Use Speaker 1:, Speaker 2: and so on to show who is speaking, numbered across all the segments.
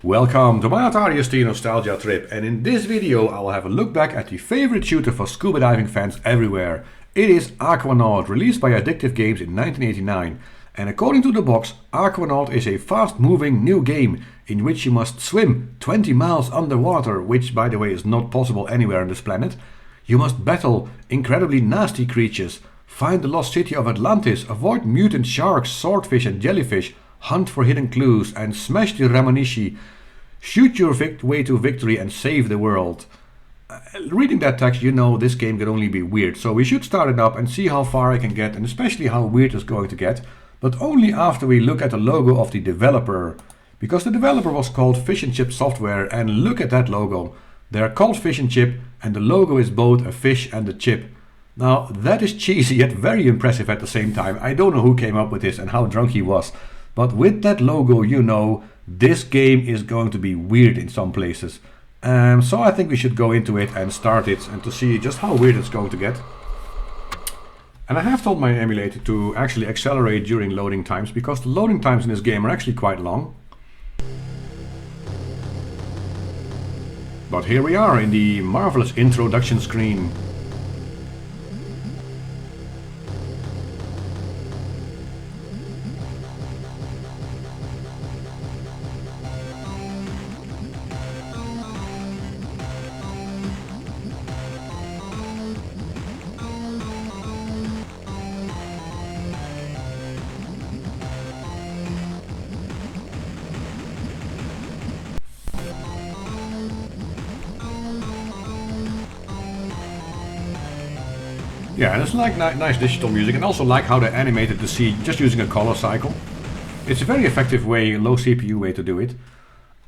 Speaker 1: Welcome to my Atari ST nostalgia trip, and in this video I will have a look back at the favorite shooter for scuba diving fans everywhere. It is Aquanaut, released by Addictive Games in 1989. And according to the box, Aquanaut is a fast-moving new game in which you must swim 20 miles underwater, which by the way is not possible anywhere on this planet. You must battle incredibly nasty creatures, find the lost city of Atlantis, avoid mutant sharks, swordfish and jellyfish, hunt for hidden clues and smash the Ramanishi, shoot your way to victory and save the world. Reading that text, you know this game can only be weird, so we should start it up and see how far I can get, and especially how weird it's going to get, but only after we look at the logo of the developer. Because the developer was called Fishnchip Software, and look at that logo. They're called Fishnchip and the logo is both a fish and a chip. Now that is cheesy yet very impressive at the same time. I don't know who came up with this and how drunk he was. But with that logo, you know, this game is going to be weird in some places. So I think we should go into it and start it and to see just how weird it's going to get. And I have told my emulator to actually accelerate during loading times, because the loading times in this game are actually quite long. But here we are in the marvelous introduction screen. Yeah, and it's like nice digital music, and also like how they animated the scene just using a color cycle. It's a very effective way, low CPU way to do it.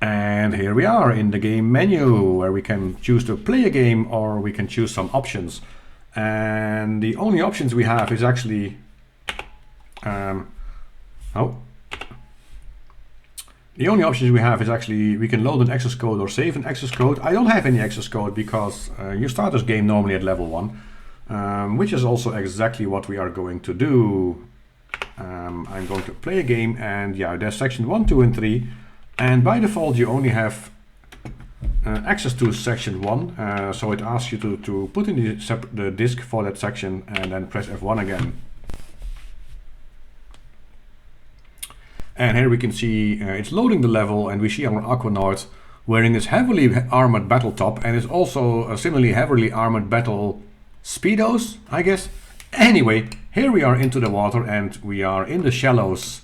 Speaker 1: And here we are in the game menu, where we can choose to play a game or we can choose some options. And the only options we have is actually the only options we have is actually we can load an access code or save an access code. I don't have any access code because you start this game normally at level 1. Which is also exactly what we are going to do. I'm going to play a game, and yeah, there's section 1, 2 and 3, and by default you only have access to section 1, so it asks you to put in the disk for that section and then press F1 again. And here we can see it's loading the level, and we see our Aquanaut wearing this heavily armored battle top, and it's also a similarly heavily armored battle speedos, I guess. Anyway, here we are into the water and we are in the shallows.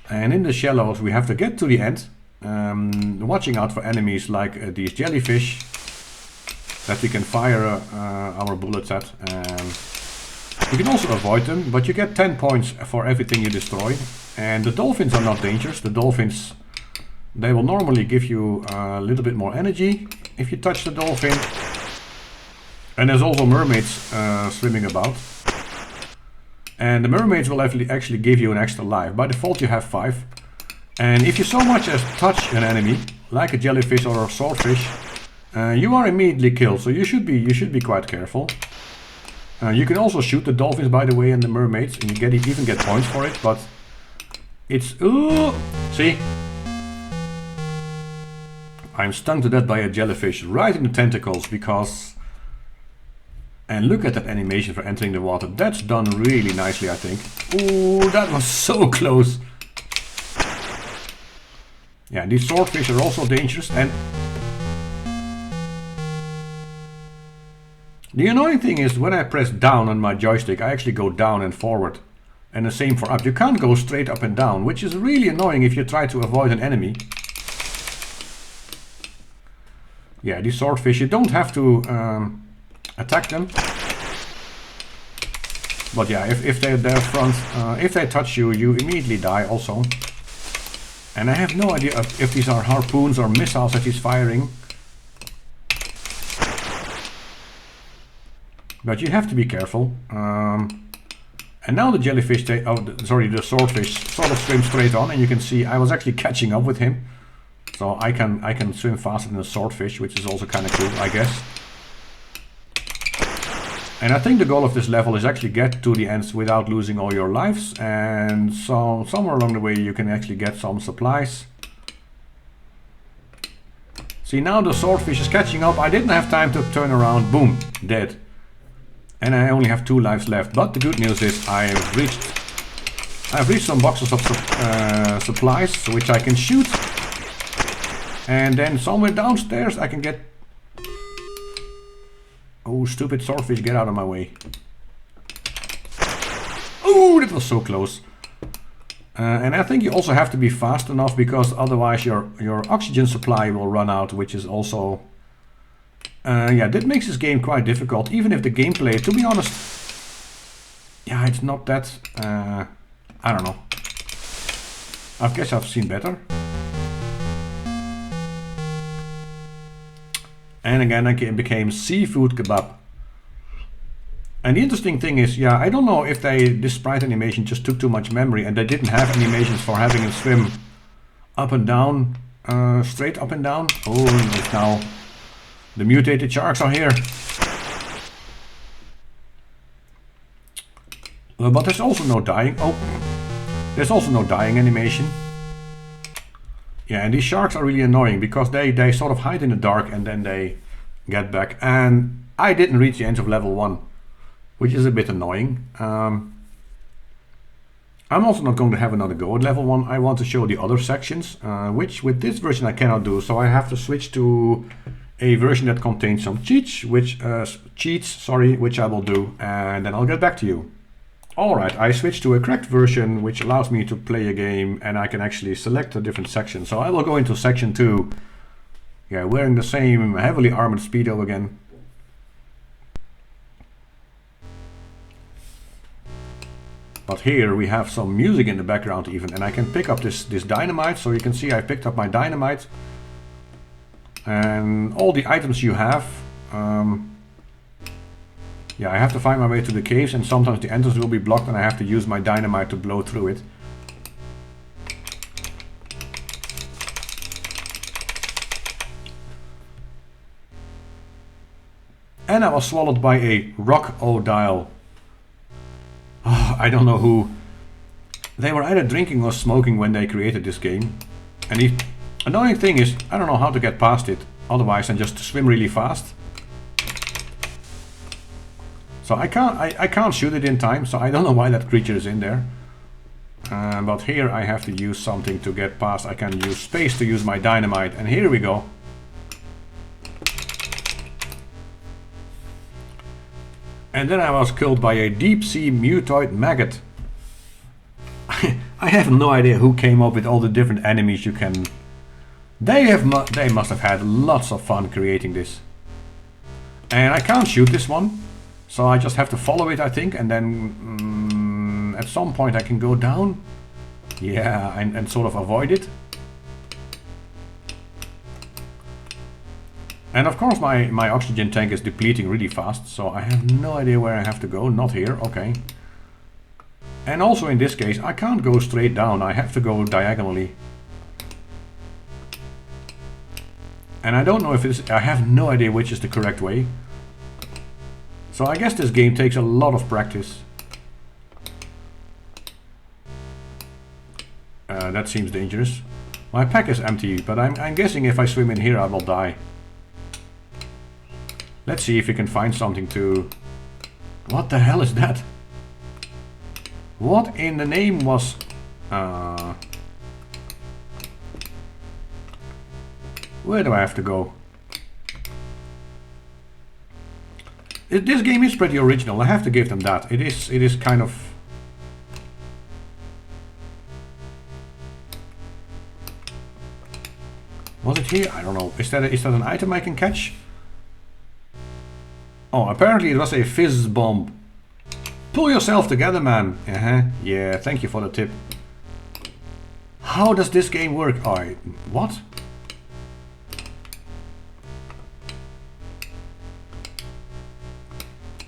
Speaker 1: And in the shallows we have to get to the end, watching out for enemies like these jellyfish that we can fire our bullets at. You can also avoid them, but you get 10 points for everything you destroy. And the dolphins are not dangerous. The dolphins, they will normally give you a little bit more energy if you touch the dolphin. And there's also mermaids swimming about. And the mermaids will actually give you an extra life. By default you have 5. And if you so much as touch an enemy, like a jellyfish or a swordfish, you are immediately killed. So you should be quite careful. You can also shoot the dolphins, by the way, and the mermaids, and you even get points for it. But it's see, I'm stung to death by a jellyfish right in the tentacles because. And look at that animation for entering the water. That's done really nicely, I think. Oh, that was so close. Yeah, these swordfish are also dangerous. And the annoying thing is when I press down on my joystick, I actually go down and forward. And the same for up. You can't go straight up and down, which is really annoying if you try to avoid an enemy. Yeah, these swordfish, you don't have to attack them, but yeah, if they're there front, if they touch you, you immediately die also. And I have no idea if these are harpoons or missiles that he's firing, but you have to be careful. And now the jellyfish, the swordfish sort of swim straight on, and you can see I was actually catching up with him, so I can swim faster than a swordfish, which is also kind of cool, I guess. And I think the goal of this level is actually get to the ends without losing all your lives, and so somewhere along the way you can actually get some supplies. See, now the swordfish is catching up. I didn't have time to turn around. Boom, dead. And I only have 2 lives left. But the good news is I've reached some boxes of supplies which I can shoot. And then somewhere downstairs I can get... Oh, stupid swordfish, get out of my way. Oh, that was so close. And I think you also have to be fast enough, because otherwise your oxygen supply will run out, which is also... yeah, that makes this game quite difficult, even if the gameplay, to be honest... Yeah, it's not that... I don't know. I guess I've seen better. And again, it became seafood kebab. And the interesting thing is, yeah, I don't know if this sprite animation just took too much memory and they didn't have animations for having it swim up and down, straight up and down. Oh, and now the mutated sharks are here. But there's also no dying. Oh, there's also no dying animation. Yeah, and these sharks are really annoying because they sort of hide in the dark and then they get back. And I didn't reach the end of level 1, which is a bit annoying. I'm also not going to have another go at level 1. I want to show the other sections, which with this version I cannot do. So I have to switch to a version that contains some cheats, which I will do, and then I'll get back to you. Alright, I switched to a cracked version, which allows me to play a game and I can actually select a different section. So I will go into section 2. Yeah, wearing the same heavily armored Speedo again. But here we have some music in the background even, and I can pick up this dynamite. So you can see I picked up my dynamite. And all the items you have. Yeah, I have to find my way to the caves, and sometimes the entrance will be blocked and I have to use my dynamite to blow through it. And I was swallowed by a crocodile. Oh, I don't know who. They were either drinking or smoking when they created this game. And the annoying thing is, I don't know how to get past it otherwise than just swim really fast. So I can't shoot it in time, so I don't know why that creature is in there. But here I have to use something to get past. I can use space to use my dynamite, and here we go. And then I was killed by a deep sea mutoid maggot. I have no idea who came up with all the different enemies you can... They must have had lots of fun creating this. And I can't shoot this one. So I just have to follow it, I think, and then at some point I can go down. Yeah, and sort of avoid it. And of course my oxygen tank is depleting really fast, so I have no idea where I have to go. Not here, okay. And also in this case, I can't go straight down, I have to go diagonally. And I don't know if it's... I have no idea which is the correct way. So I guess this game takes a lot of practice. That seems dangerous. My pack is empty, but I'm guessing if I swim in here I will die. Let's see if we can find something to... What the hell is that? What in the name was... Where do I have to go? This game is pretty original, I have to give them that. It is kind of... Was it here? I don't know. Is that an item I can catch? Oh, apparently it was a fizz bomb. Pull yourself together, man. Yeah, thank you for the tip. How does this game work? What?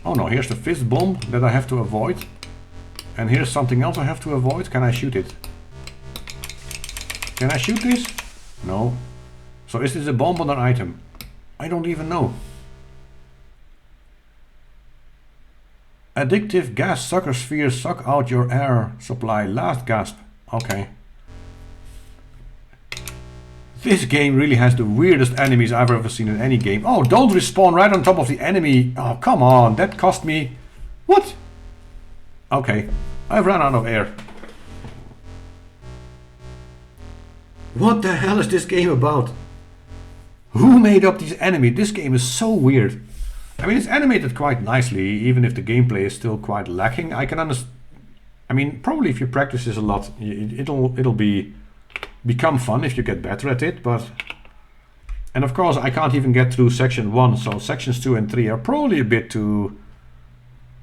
Speaker 1: Oh no, here's the fizz bomb that I have to avoid. And here's something else I have to avoid. Can I shoot it? Can I shoot this? No. So is this a bomb on an item? I don't even know. Addictive gas sucker spheres suck out your air supply. Last gasp. Okay. This game really has the weirdest enemies I've ever seen in any game. Oh, don't respawn right on top of the enemy. Oh, come on. That cost me... What? Okay. I've run out of air. What the hell is this game about? Who made up these enemies? This game is so weird. I mean, it's animated quite nicely, even if the gameplay is still quite lacking. I can understand. I mean, probably if you practice this a lot, it'll become fun if you get better at it. But, and of course, I can't even get through section 1, so sections 2 and 3 are probably a bit too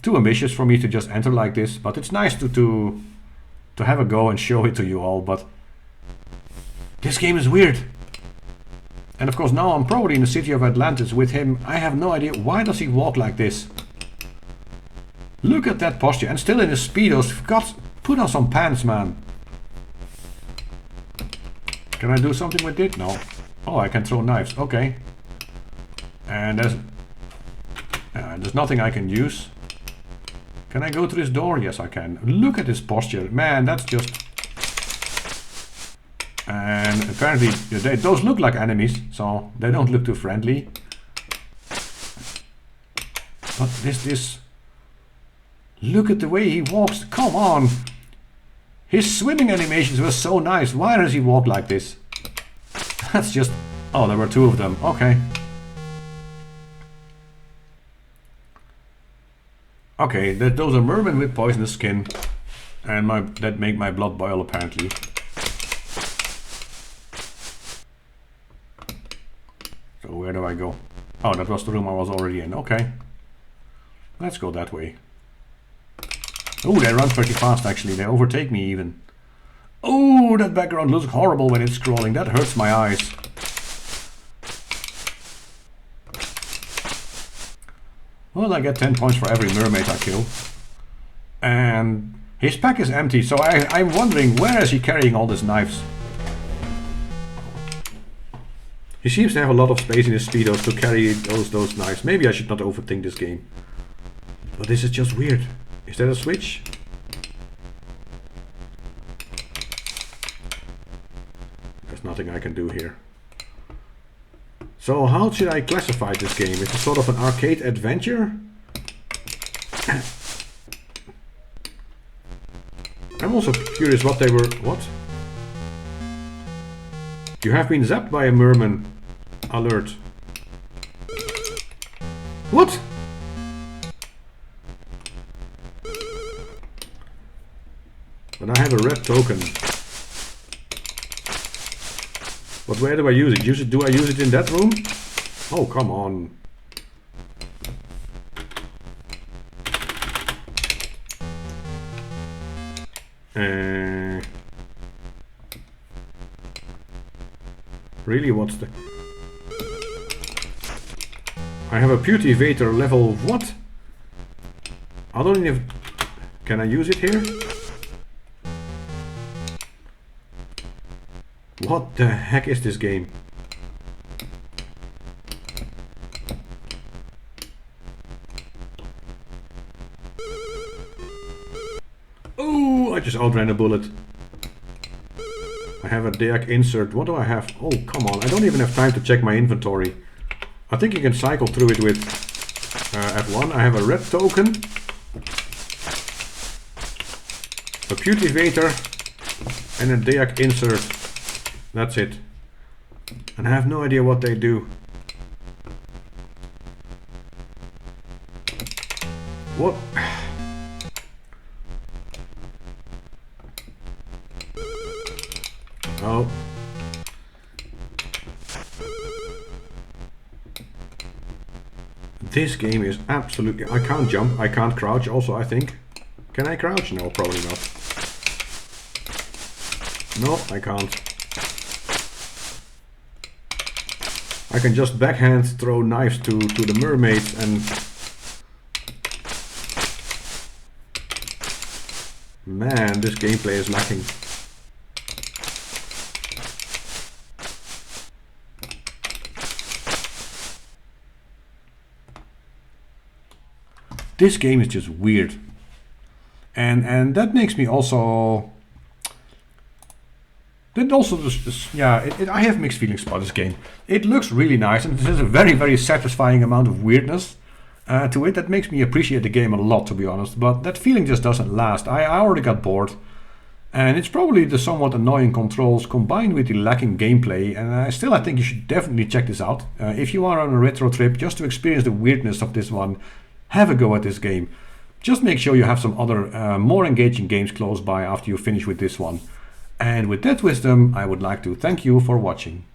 Speaker 1: ambitious for me to just enter like this. But it's nice to have a go and show it to you all. But this game is weird. And of course now I'm probably in the city of Atlantis with him. I have no idea. Why does he walk like this? Look at that posture. And still in his speedos. God, put on some pants, man. Can I do something with it? No. Oh, I can throw knives. Okay. And there's nothing I can use. Can I go through this door? Yes, I can. Look at his posture. Man, that's just... And apparently those look like enemies, so they don't look too friendly. But this... Look at the way he walks. Come on! His swimming animations were so nice. Why does he walk like this? That's just... Oh, there were 2 of them. Okay. Okay, those are mermen with poisonous skin. And that make my blood boil apparently. So where do I go? Oh, that was the room I was already in. Okay. Let's go that way. Oh, they run pretty fast actually. They overtake me even. Oh, that background looks horrible when it's scrolling. That hurts my eyes. Well, I get 10 points for every mermaid I kill. And his pack is empty, so I'm wondering where is he carrying all these knives? He seems to have a lot of space in his speedos to carry those knives. Maybe I should not overthink this game. But this is just weird. Is that a switch? There's nothing I can do here. So how should I classify this game? Is it sort of an arcade adventure? I'm also curious what they were... What? You have been zapped by a merman. Alert. What? But I have a red token. But where do I use it? Do I use it in that room? Oh, come on. Really, what's the... I have a Putivator level... What? I don't even... Can I use it here? What the heck is this game? Oh, I just outran a bullet. I have a deck insert. What do I have? Oh, come on. I don't even have time to check my inventory. I think you can cycle through it with F1. I have a red token. A Putivator. And a deck insert. That's it. And I have no idea what they do. What? Oh. This game is absolutely... I can't jump, I can't crouch also, I think. Can I crouch? No, probably not. No, I can't. I can just backhand throw knives to the mermaids and... Man, this gameplay is lacking. This game is just weird. And that makes me also... That also, yeah, I have mixed feelings about this game. It looks really nice, and there's a very, very satisfying amount of weirdness to it that makes me appreciate the game a lot, to be honest. But that feeling just doesn't last. I already got bored, and it's probably the somewhat annoying controls combined with the lacking gameplay. And I think you should definitely check this out. If you are on a retro trip just to experience the weirdness of this one, have a go at this game. Just make sure you have some other more engaging games close by after you finish with this one. And with that wisdom, I would like to thank you for watching.